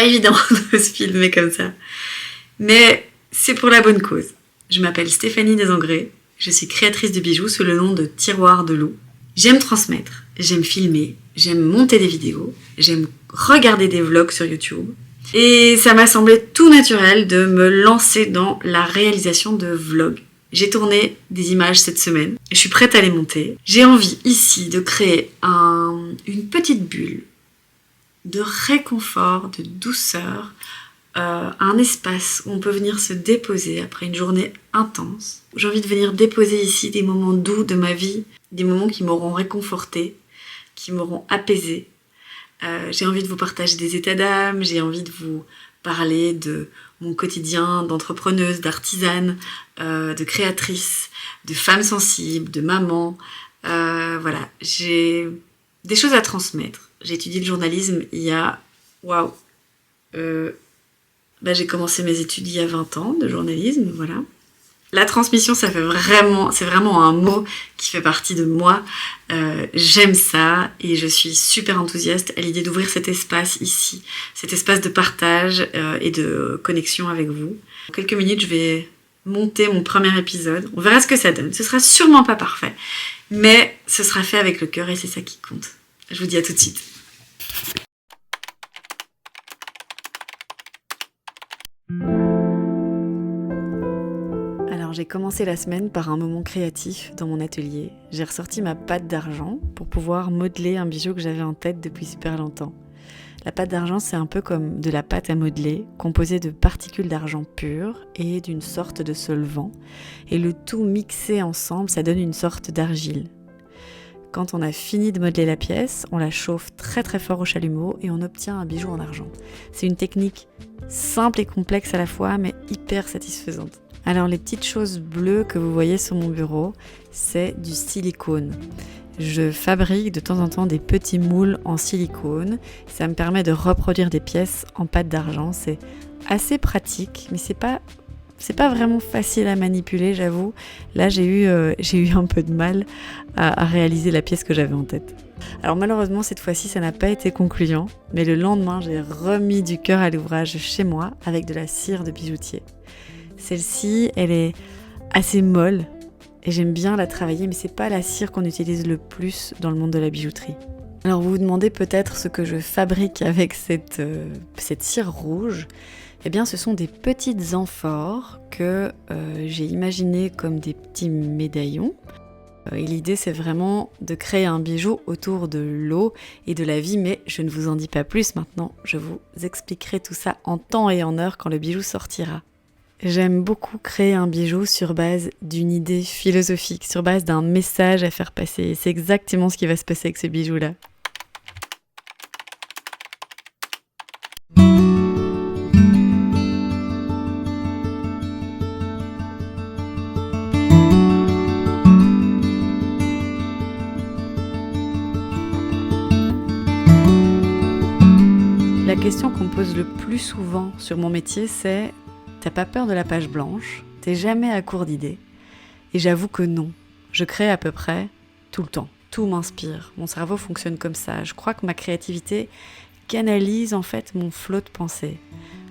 évident de se filmer comme ça. Mais c'est pour la bonne cause. Je m'appelle Stéphanie Desangrés. Je suis créatrice de bijoux sous le nom de Tiroir de Loup. J'aime transmettre, j'aime filmer, j'aime monter des vidéos, j'aime regarder des vlogs sur YouTube. Et ça m'a semblé tout naturel de me lancer dans la réalisation de vlogs. J'ai tourné des images cette semaine, je suis prête à les monter. J'ai envie ici de créer une petite bulle de réconfort, de douceur, un espace où on peut venir se déposer après une journée intense. J'ai envie de venir déposer ici des moments doux de ma vie, des moments qui m'auront réconfortée, qui m'auront apaisée. J'ai envie de vous partager des états d'âme, j'ai envie de vous parler de mon quotidien d'entrepreneuse, d'artisane, de créatrice, de femme sensible, de maman. Voilà, j'ai des choses à transmettre. J'ai étudié le journalisme il y a... Waouh j'ai commencé mes études il y a 20 ans de journalisme, voilà. La transmission, c'est vraiment un mot qui fait partie de moi. J'aime ça et je suis super enthousiaste à l'idée d'ouvrir cet espace ici, cet espace de partage et de connexion avec vous. En quelques minutes, je vais monter mon premier épisode. On verra ce que ça donne. Ce sera sûrement pas parfait, mais ce sera fait avec le cœur et c'est ça qui compte. Je vous dis à tout de suite. Alors j'ai commencé la semaine par un moment créatif dans mon atelier. J'ai ressorti ma pâte d'argent pour pouvoir modeler un bijou que j'avais en tête depuis super longtemps. La pâte d'argent, c'est un peu comme de la pâte à modeler, composée de particules d'argent pur et d'une sorte de solvant. Et le tout mixé ensemble, ça donne une sorte d'argile. Quand on a fini de modeler la pièce, on la chauffe très très fort au chalumeau et on obtient un bijou en argent. C'est une technique simple et complexe à la fois, mais hyper satisfaisante. Alors les petites choses bleues que vous voyez sur mon bureau, c'est du silicone. Je fabrique de temps en temps des petits moules en silicone. Ça me permet de reproduire des pièces en pâte d'argent. C'est assez pratique, mais c'est pas vraiment facile à manipuler, j'avoue. Là, j'ai eu un peu de mal à réaliser la pièce que j'avais en tête. Alors malheureusement, cette fois-ci, ça n'a pas été concluant. Mais le lendemain, j'ai remis du cœur à l'ouvrage chez moi avec de la cire de bijoutier. Celle-ci, elle est assez molle et j'aime bien la travailler, mais c'est pas la cire qu'on utilise le plus dans le monde de la bijouterie. Alors vous vous demandez peut-être ce que je fabrique avec cette cire rouge. Eh bien, ce sont des petites amphores que j'ai imaginées comme des petits médaillons. Et l'idée, c'est vraiment de créer un bijou autour de l'eau et de la vie, mais je ne vous en dis pas plus maintenant. Je vous expliquerai tout ça en temps et en heure quand le bijou sortira. J'aime beaucoup créer un bijou sur base d'une idée philosophique, sur base d'un message à faire passer. Et c'est exactement ce qui va se passer avec ce bijou-là. La question qu'on me pose le plus souvent sur mon métier, c'est « T'as pas peur de la page blanche ? T'es jamais à court d'idées ?» Et j'avoue que non. Je crée à peu près tout le temps. Tout m'inspire. Mon cerveau fonctionne comme ça. Je crois que ma créativité canalise en fait mon flot de pensée.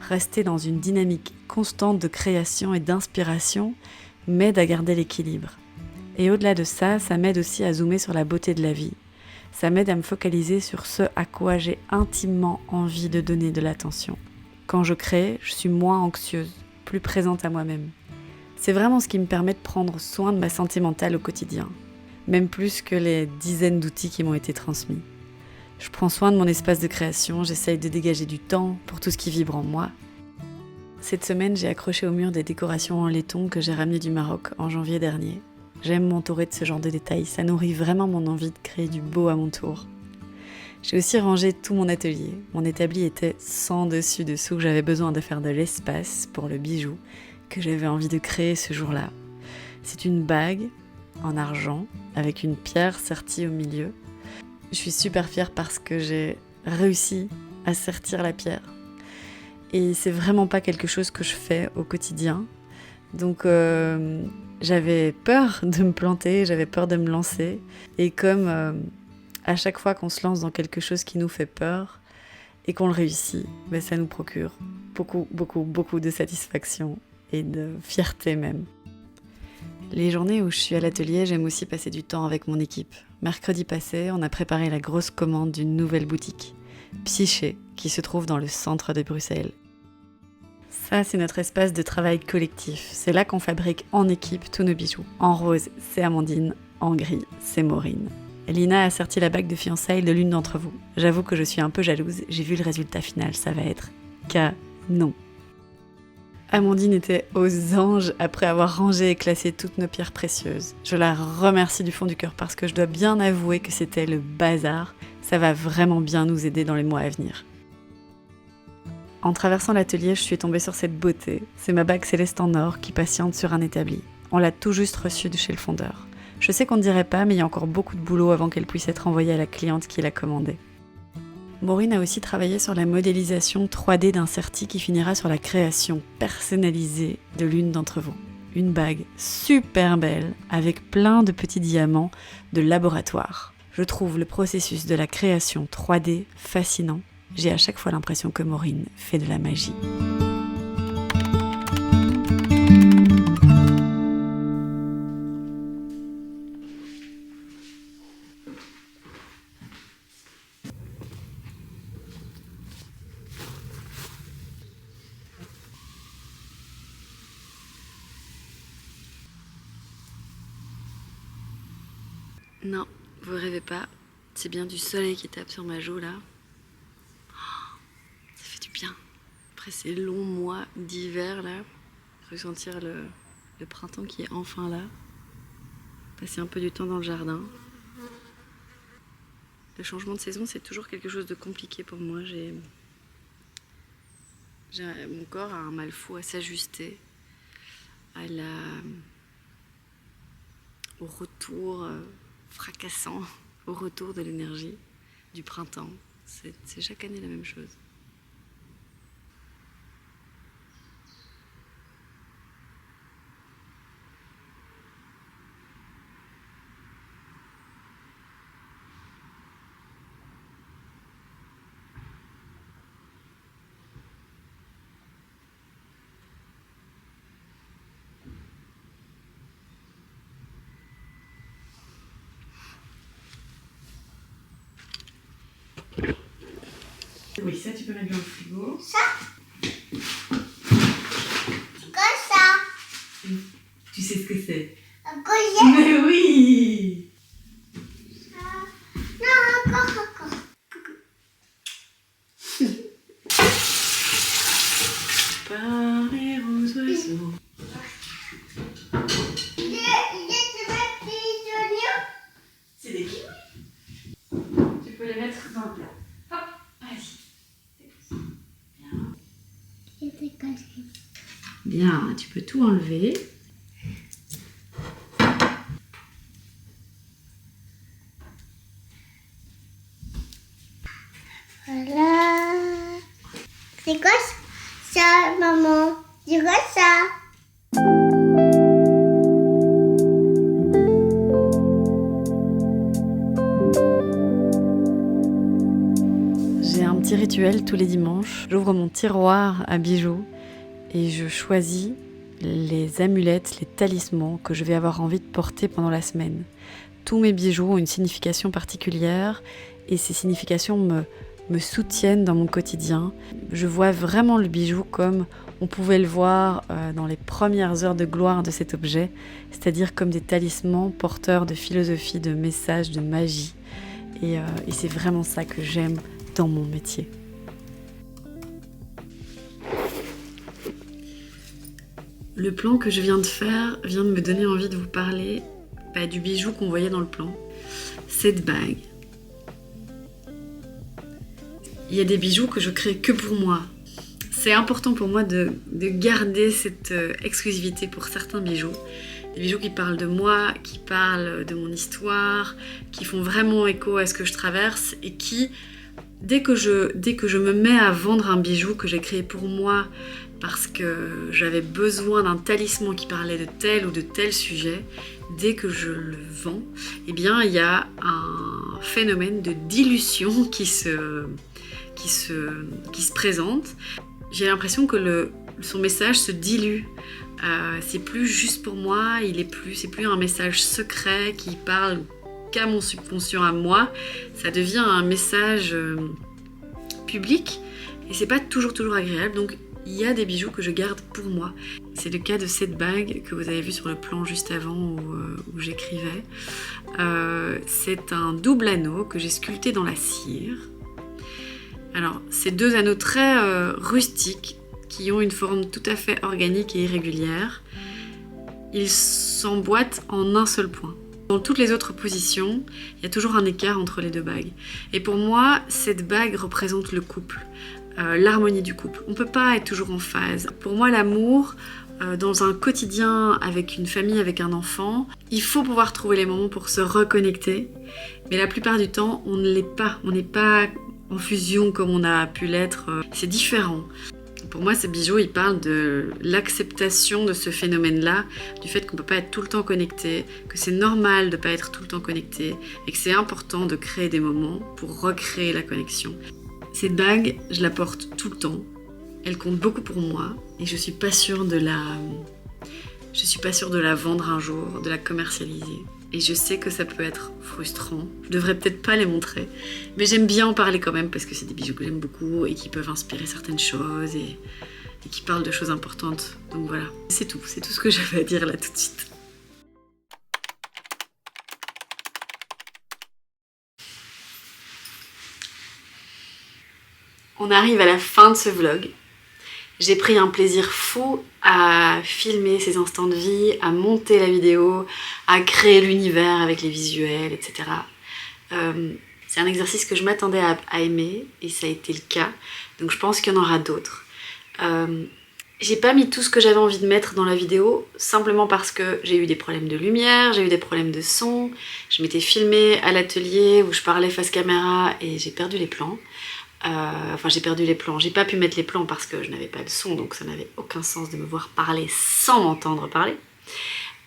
Rester dans une dynamique constante de création et d'inspiration m'aide à garder l'équilibre. Et au-delà de ça, ça m'aide aussi à zoomer sur la beauté de la vie. Ça m'aide à me focaliser sur ce à quoi j'ai intimement envie de donner de l'attention. Quand je crée, je suis moins anxieuse, plus présente à moi-même. C'est vraiment ce qui me permet de prendre soin de ma santé mentale au quotidien, même plus que les dizaines d'outils qui m'ont été transmis. Je prends soin de mon espace de création, j'essaye de dégager du temps pour tout ce qui vibre en moi. Cette semaine, j'ai accroché au mur des décorations en laiton que j'ai ramenées du Maroc en janvier dernier. J'aime m'entourer de ce genre de détails, ça nourrit vraiment mon envie de créer du beau à mon tour. J'ai aussi rangé tout mon atelier. Mon établi était sans dessus-dessous. J'avais besoin de faire de l'espace pour le bijou que j'avais envie de créer ce jour-là. C'est une bague en argent avec une pierre sertie au milieu. Je suis super fière parce que j'ai réussi à sertir la pierre. Et c'est vraiment pas quelque chose que je fais au quotidien. Donc j'avais peur de me planter, j'avais peur de me lancer. Et comme à chaque fois qu'on se lance dans quelque chose qui nous fait peur, et qu'on le réussit, ça nous procure beaucoup de satisfaction et de fierté même. Les journées où je suis à l'atelier, j'aime aussi passer du temps avec mon équipe. Mercredi passé, on a préparé la grosse commande d'une nouvelle boutique, Psyché, qui se trouve dans le centre de Bruxelles. Ça, c'est notre espace de travail collectif. C'est là qu'on fabrique en équipe tous nos bijoux. En rose, c'est Amandine. En gris, c'est Maureen. Lina a sorti la bague de fiançailles de l'une d'entre vous. J'avoue que je suis un peu jalouse. J'ai vu le résultat final. Ça va être canon. Amandine était aux anges après avoir rangé et classé toutes nos pierres précieuses. Je la remercie du fond du cœur parce que je dois bien avouer que c'était le bazar. Ça va vraiment bien nous aider dans les mois à venir. En traversant l'atelier, je suis tombée sur cette beauté. C'est ma bague céleste en or qui patiente sur un établi. On l'a tout juste reçue de chez le fondeur. Je sais qu'on ne dirait pas, mais il y a encore beaucoup de boulot avant qu'elle puisse être envoyée à la cliente qui l'a commandée. Maureen a aussi travaillé sur la modélisation 3D d'un certi qui finira sur la création personnalisée de l'une d'entre vous. Une bague super belle, avec plein de petits diamants de laboratoire. Je trouve le processus de la création 3D fascinant. J'ai à chaque fois l'impression que Maureen fait de la magie. Non, vous rêvez pas, c'est bien du soleil qui tape sur ma joue là. Ça fait du bien. Après ces longs mois d'hiver là, ressentir le printemps qui est enfin là. Passer un peu du temps dans le jardin. Le changement de saison, c'est toujours quelque chose de compliqué pour moi. Mon corps a un mal fou à s'ajuster au retour fracassant, au retour de l'énergie du printemps. C'est chaque année la même chose. Oui, ça tu peux mettre dans le frigo. Ça? C'est quoi ça? Tu sais ce que c'est? Un collier? Mais oui! Non, encore. Parler aux oiseaux. C'est des kiwis. Tu peux les mettre dans le plat. Hop, vas-y. Bien. Bien, tu peux tout enlever. Voilà. C'est quoi ça, maman? C'est quoi ça? J'ai un petit rituel tous les dimanches. J'ouvre mon tiroir à bijoux et je choisis les amulettes, les talismans que je vais avoir envie de porter pendant la semaine. Tous mes bijoux ont une signification particulière et ces significations me soutiennent dans mon quotidien. Je vois vraiment le bijou comme on pouvait le voir dans les premières heures de gloire de cet objet, c'est-à-dire comme des talismans porteurs de philosophie, de messages, de magie. Et c'est vraiment ça que j'aime dans mon métier. Le plan que je viens de faire vient de me donner envie de vous parler du bijou qu'on voyait dans le plan. Cette bague. Il y a des bijoux que je crée que pour moi. C'est important pour moi de garder cette exclusivité pour certains bijoux. Des bijoux qui parlent de moi, qui parlent de mon histoire, qui font vraiment écho à ce que je traverse et qui, dès que je me mets à vendre un bijou que j'ai créé pour moi parce que j'avais besoin d'un talisman qui parlait de tel ou de tel sujet, dès que je le vends, eh bien, il y a un phénomène de dilution qui qui se présente, j'ai l'impression que son message se dilue. C'est plus juste pour moi, c'est plus un message secret qui parle qu'à mon subconscient à moi, ça devient un message public et c'est pas toujours agréable. Donc il y a des bijoux que je garde pour moi. C'est le cas de cette bague que vous avez vue sur le plan juste avant où j'écrivais. C'est un double anneau que j'ai sculpté dans la cire. Alors, c'est 2 anneaux très rustiques qui ont une forme tout à fait organique et irrégulière. Ils s'emboîtent en un seul point. Dans toutes les autres positions, il y a toujours un écart entre les 2 bagues. Et pour moi, cette bague représente le couple, l'harmonie du couple. On ne peut pas être toujours en phase. Pour moi, l'amour, dans un quotidien avec une famille, avec un enfant, il faut pouvoir trouver les moments pour se reconnecter. Mais la plupart du temps, on ne l'est pas. On n'est pas en fusion comme on a pu l'être. C'est différent. Pour moi, ces bijoux, ils parlent de l'acceptation de ce phénomène-là, du fait qu'on ne peut pas être tout le temps connecté, que c'est normal de ne pas être tout le temps connecté, et que c'est important de créer des moments pour recréer la connexion. Cette bague, je la porte tout le temps. Elle compte beaucoup pour moi, et je suis pas sûre de la vendre un jour, de la commercialiser. Et je sais que ça peut être frustrant. Je devrais peut-être pas les montrer. Mais j'aime bien en parler quand même parce que c'est des bijoux que j'aime beaucoup et qui peuvent inspirer certaines choses et qui parlent de choses importantes. Donc voilà, c'est tout ce que j'avais à dire là tout de suite. On arrive à la fin de ce vlog. J'ai pris un plaisir fou à filmer ces instants de vie, à monter la vidéo, à créer l'univers avec les visuels, etc. C'est un exercice que je m'attendais à aimer et ça a été le cas. Donc je pense qu'il y en aura d'autres. J'ai pas mis tout ce que j'avais envie de mettre dans la vidéo simplement parce que j'ai eu des problèmes de lumière, j'ai eu des problèmes de son. Je m'étais filmée à l'atelier où je parlais face caméra et j'ai perdu les plans. J'ai perdu les plans, j'ai pas pu mettre les plans parce que je n'avais pas de son, donc ça n'avait aucun sens de me voir parler sans m'entendre parler.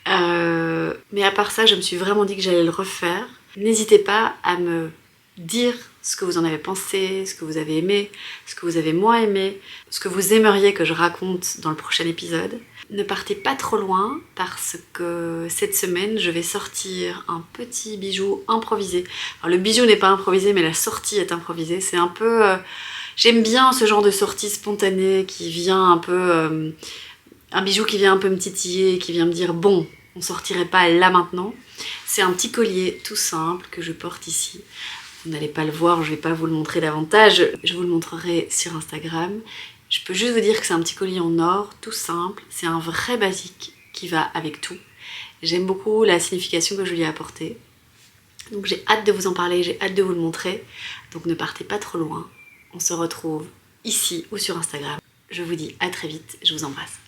Mais à part ça, je me suis vraiment dit que j'allais le refaire. N'hésitez pas à me dire ce que vous en avez pensé, ce que vous avez aimé, ce que vous avez moins aimé, ce que vous aimeriez que je raconte dans le prochain épisode. Ne partez pas trop loin parce que cette semaine, je vais sortir un petit bijou improvisé. Alors le bijou n'est pas improvisé, mais la sortie est improvisée. C'est un peu... J'aime bien ce genre de sortie spontanée qui vient un peu... un bijou qui vient un peu me titiller, qui vient me dire « bon, on sortirait pas là maintenant ». C'est un petit collier tout simple que je porte ici. Vous n'allez pas le voir, je vais pas vous le montrer davantage. Je vous le montrerai sur Instagram. Je peux juste vous dire que c'est un petit collier en or, tout simple. C'est un vrai basique qui va avec tout. J'aime beaucoup la signification que je lui ai apportée. Donc j'ai hâte de vous en parler, j'ai hâte de vous le montrer. Donc ne partez pas trop loin. On se retrouve ici ou sur Instagram. Je vous dis à très vite, je vous embrasse.